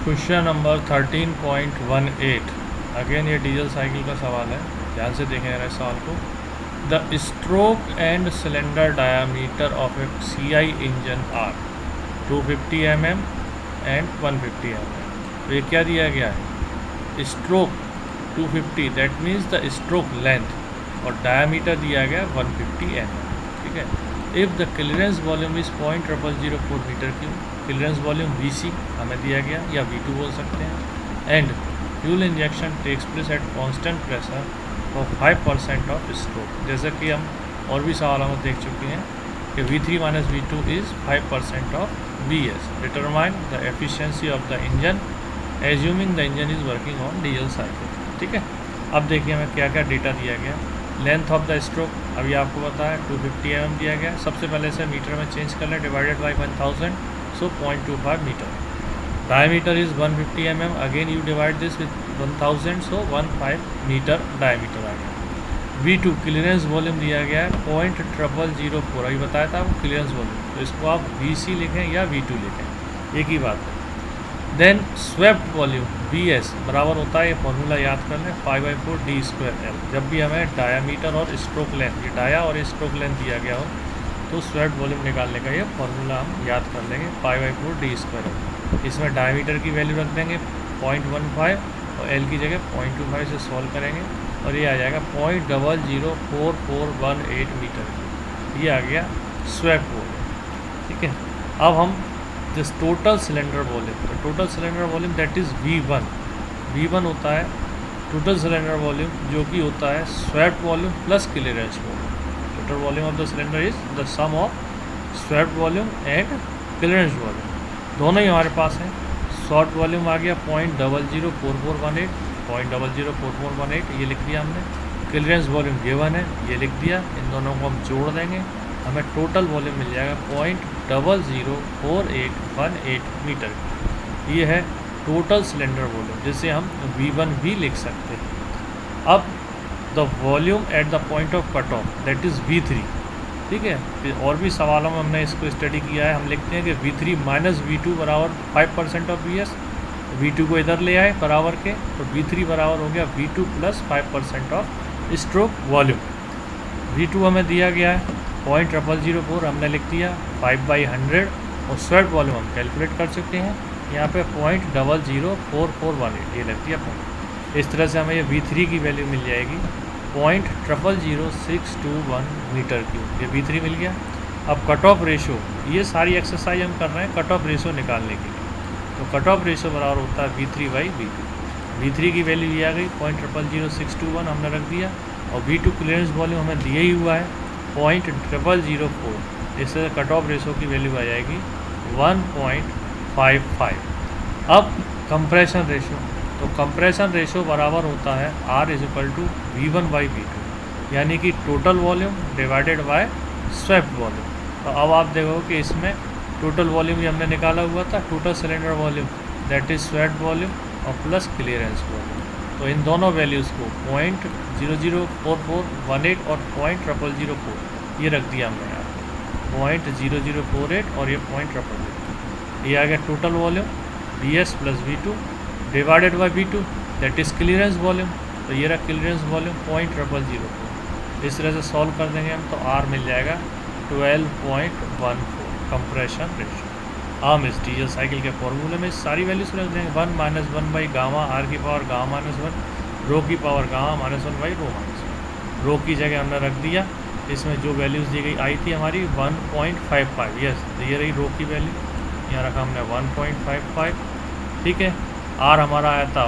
Question number 13.18 again ये diesel cycle का सवाल है, ध्यान से देखें इस सवाल को। The stroke and cylinder diameter of a CI engine are 250 mm and 150 mm। तो ये क्या दिया गया है, stroke 250 that means the stroke length और डायामीटर दिया गया 150 mm। ठीक है। If the clearance volume is 0.0004 metre cube, clearance volume VC हमें दिया गया या V2 बोल सकते हैं, and fuel injection takes place at constant pressure for 5% of stroke. जैसा कि हम और भी सवालों में देख चुके हैं कि V3 minus V2 is 5% of VS। Determine the efficiency of the engine assuming the engine is working on diesel cycle. ठीक है। अब देखिए हमें क्या क्या डेटा दिया गया। लेंथ ऑफ द स्ट्रोक अभी आपको पता है 250 mm दिया गया। सबसे पहले से मीटर में चेंज कर लें, divided by 1000, so 0.25 metre. Diameter is 150 mm, again you divide this with 1000, so 15 metre diameter आ गया। V2 क्लियरेंस वॉल्यूम दिया गया है 0.0004, अभी बताया था वो क्लियरेंस वॉल्यूम, तो इसको आप VC लिखें या V2 लिखें, एक ही बात है। देन स्वेप्ट वॉल्यूम VS बराबर होता है, ये फॉर्मूला याद कर लें, 5/4D²L। जब भी हमें डायामीटर और स्ट्रोक लेंथ, ये डाया और स्ट्रोक लेंथ दिया गया हो तो स्वेप्ट वॉल्यूम निकालने का ये फॉर्मूला हम याद कर लेंगे, 5/4D²L। इसमें डायामीटर की वैल्यू रख देंगे 0.15 और L की जगह 0.25 से सॉल्व करेंगे और ये आ जाएगा 0.004418 मीटर। ये आ गया स्वेप्ट वॉल्यूम। ठीक है। अब हम दिस टोटल सिलेंडर वॉल्यूम, तो total cylinder volume that is V1 होता है टोटल सिलेंडर वॉल्यूम, जो कि होता है swept volume plus clearance volume. Total volume of the cylinder is the sum of swept volume and clearance volume, दोनों ही हमारे पास हैं। शॉर्ट वॉल्यूम आ गया 0.004418, 0.004418 ये लिख दिया हमने। क्लियरेंस वॉल्यूम गिवन है, ये लिख दिया। इन दोनों को हम जोड़ देंगे, हमें टोटल वॉल्यूम मिल जाएगा 0.004818 मीटर। ये है टोटल सिलेंडर वॉल्यूम, जिसे हम V1 भी लिख सकते हैं। अब the volume at the point of cut off that is V3। ठीक है। फिर और भी सवालों में हमने इसको स्टडी किया है। हम लिखते हैं कि V3 माइनस V2 बराबर 5% ऑफ VS। V2 को इधर ले आए बराबर के, तो V3 बराबर हो गया V2 plus 5% of stroke volume. V2 हमें दिया गया है 0.0004, हमने लिख दिया 5/100, और स्वेप्ट वॉल्यूम हम कैलकुलेट कर चुके हैं यहाँ पे 0.004418, ये लग दिया पॉइंट। इस तरह से हमें ये V3 की वैल्यू मिल जाएगी 0.000621 मीटर क्यूब, ये V3 मिल गया। अब कट ऑफ रेशो, ये सारी एक्सरसाइज हम कर रहे हैं कट ऑफ रेशो निकालने के लिए, तो कट ऑफ रेशो बराबर होता है V3/V2। V3 की वैल्यू ये आ गई 0.000621 हमने रख दिया, और V2 क्लियरेंस वॉल्यूम हमें दिया ही हुआ है 0.0004, इससे कट ऑफ रेशो की वैल्यू आ जाएगी 1.55। अब कंप्रेशन रेशो, तो कंप्रेशन रेशो बराबर होता है R=V1/V2, यानी कि total volume divided by swept volume. तो अब आप देखो कि इसमें टोटल वॉल्यूम भी हमने निकाला हुआ था, total cylinder volume that is swept volume और प्लस क्लियरेंस वॉल्यूम। तो इन दोनों वैल्यूज़ को 0.004418 और 0.0004 ये रख दिया हमने यहाँ, 0.0048 और ये 0.0004, ये आ गया total volume VS plus V2 divided by V2 that is clearance volume. तो ये रहा क्लियरेंस वॉल्यूम 0.0004। इस तरह से सॉल्व कर देंगे हम, तो R मिल जाएगा 12.14 कंप्रेशन रेशो। हम इस डीजल साइकिल के फॉर्मूले में सारी वैल्यूज रख देंगे, 1 - 1 गामा R की पावर गामा -1, रो की पावर गामा -1/रो -1। रो की जगह हमने रख दिया, इसमें जो वैल्यूज़ दी गई आई थी हमारी 1.55, यस ये रही रो की वैल्यू, यहाँ रखा हमने 1.55। ठीक है। R हमारा आया था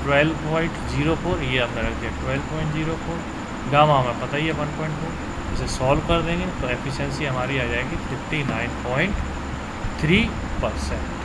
12.04, ये हमने रख दिया 12.04, गामा हमें पता ही है 1.4। इसे सॉल्व कर देंगे तो एफिशिएंसी हमारी आ जाएगी 59.3%।